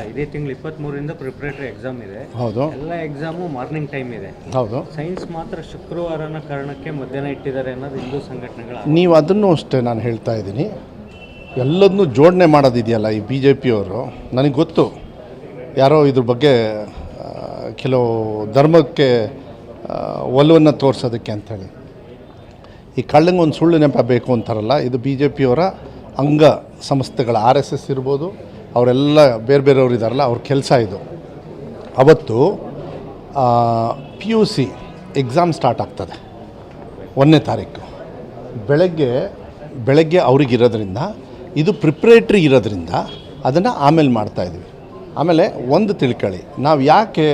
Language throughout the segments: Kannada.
ಇದೇ ತಿಂಗಳು 23ರಿಂದ ಪ್ರಿಪರೇಟರಿ ಎಕ್ಸಾಮ್ ಇದೆ. ಹೌದು. ಎಲ್ಲ ಎಕ್ಸಾಮು ಮಾರ್ನಿಂಗ್ ಟೈಮ್ ಇದೆ. ಹೌದು. ಸೈನ್ಸ್ ಮಾತ್ರ ಶುಕ್ರವಾರನ ಕಾರಣಕ್ಕೆ ಮಧ್ಯಾಹ್ನ ಇಟ್ಟಿದ್ದಾರೆ ಅನ್ನೋದು ಹಿಂದೂ ಸಂಘಟನೆಗಳ. ನೀವು ಅದನ್ನು ಅಷ್ಟೇ ನಾನು ಹೇಳ್ತಾ ಇದ್ದೀನಿ, ಎಲ್ಲದನ್ನೂ ಜೋಡಣೆ ಮಾಡೋದಿದೆಯಲ್ಲ ಈ ಬಿ ಜೆ ಪಿಯವರು. ನನಗೆ ಗೊತ್ತು ಯಾರೋ ಇದ್ರ ಬಗ್ಗೆ ಕೆಲವು ಧರ್ಮಕ್ಕೆ ಒಲವನ್ನು ತೋರಿಸೋದಕ್ಕೆ ಅಂಥೇಳಿ ಈ ಕಳ್ಳಂಗೆ ಒಂದು ಸುಳ್ಳು ನೆಪ ಬೇಕು ಅಂತಾರಲ್ಲ, ಇದು ಬಿ ಜೆ ಪಿಯವರ ಅಂಗ ಸಂಸ್ಥೆಗಳ RSS ಇರ್ಬೋದು, ಅವರೆಲ್ಲ ಬೇರೆ ಬೇರೆಯವರು ಇದ್ದಾರಲ್ಲ, ಅವ್ರ ಕೆಲಸ ಇದು. ಅವತ್ತು PUC ಎಕ್ಸಾಮ್ ಸ್ಟಾರ್ಟ್ ಆಗ್ತದೆ 1ನೇ ತಾರೀಕು ಬೆಳಗ್ಗೆ ಅವ್ರಿಗಿರೋದ್ರಿಂದ, ಇದು ಪ್ರಿಪ್ರೇಟ್ರಿ ಇರೋದ್ರಿಂದ ಅದನ್ನು ಆಮೇಲೆ ಮಾಡ್ತಾಯಿದ್ವಿ. ಆಮೇಲೆ ಒಂದು ತಿಳ್ಕೊಳ್ಳಿ, ನಾವು ಯಾಕೆ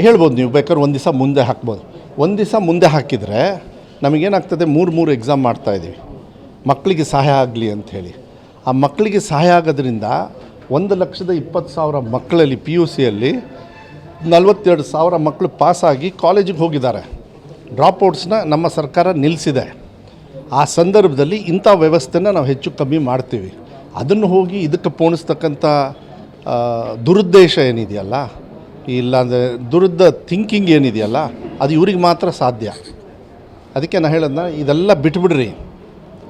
ಹೇಳ್ಬೋದು, ನೀವು ಬೇಕಾದ್ರೆ ಒಂದು ದಿವಸ ಮುಂದೆ ಹಾಕ್ಬೋದು. ಒಂದು ದಿವಸ ಮುಂದೆ ಹಾಕಿದರೆ ನಮಗೇನಾಗ್ತದೆ, 3 ಎಕ್ಸಾಮ್ ಮಾಡ್ತಾಯಿದ್ದೀವಿ ಮಕ್ಕಳಿಗೆ ಸಹಾಯ ಆಗಲಿ ಅಂಥೇಳಿ. ಆ ಮಕ್ಕಳಿಗೆ ಸಹಾಯ ಆಗೋದ್ರಿಂದ 1,20,000 ಮಕ್ಕಳಲ್ಲಿ PUCಯಲ್ಲಿ 42,000 ಮಕ್ಕಳು ಪಾಸಾಗಿ ಕಾಲೇಜಿಗೆ ಹೋಗಿದ್ದಾರೆ. ಡ್ರಾಪ್ಔಟ್ಸ್ನ ನಮ್ಮ ಸರ್ಕಾರ ನಿಲ್ಲಿಸಿದೆ. ಆ ಸಂದರ್ಭದಲ್ಲಿ ಇಂಥ ವ್ಯವಸ್ಥೆನ ನಾವು ಹೆಚ್ಚು ಕಮ್ಮಿ ಮಾಡ್ತೀವಿ. ಅದನ್ನು ಹೋಗಿ ಇದಕ್ಕೆ ಪೋಣಿಸ್ತಕ್ಕಂಥ ದುರುದ್ದೇಶ ಏನಿದೆಯಲ್ಲ, ಇಲ್ಲಾಂದರೆ ದುರುದ್ದ ಥಿಂಕಿಂಗ್ ಏನಿದೆಯಲ್ಲ, ಅದು ಇವ್ರಿಗೆ ಮಾತ್ರ ಸಾಧ್ಯ. ಅದಕ್ಕೆ ನಾನು ಹೇಳೋದನ್ನ ಇದೆಲ್ಲ ಬಿಟ್ಬಿಡ್ರಿ,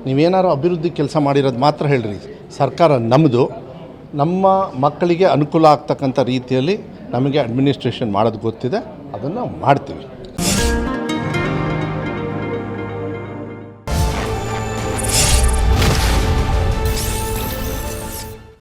ನೀವೇನಾರು ಅಭಿವೃದ್ಧಿ ಕೆಲಸ ಮಾಡಿರೋದು ಮಾತ್ರ ಹೇಳ್ರಿ. ಸರ್ಕಾರ ನಮ್ಮದು, ನಮ್ಮ ಮಕ್ಕಳಿಗೆ ಅನುಕೂಲ ಆಗ್ತಕ್ಕಂಥ ರೀತಿಯಲ್ಲಿ ನಮಗೆ ಅಡ್ಮಿನಿಸ್ಟ್ರೇಷನ್ ಮಾಡೋದು ಗೊತ್ತಿದೆ, ಅದನ್ನು ಮಾಡ್ತೀವಿ.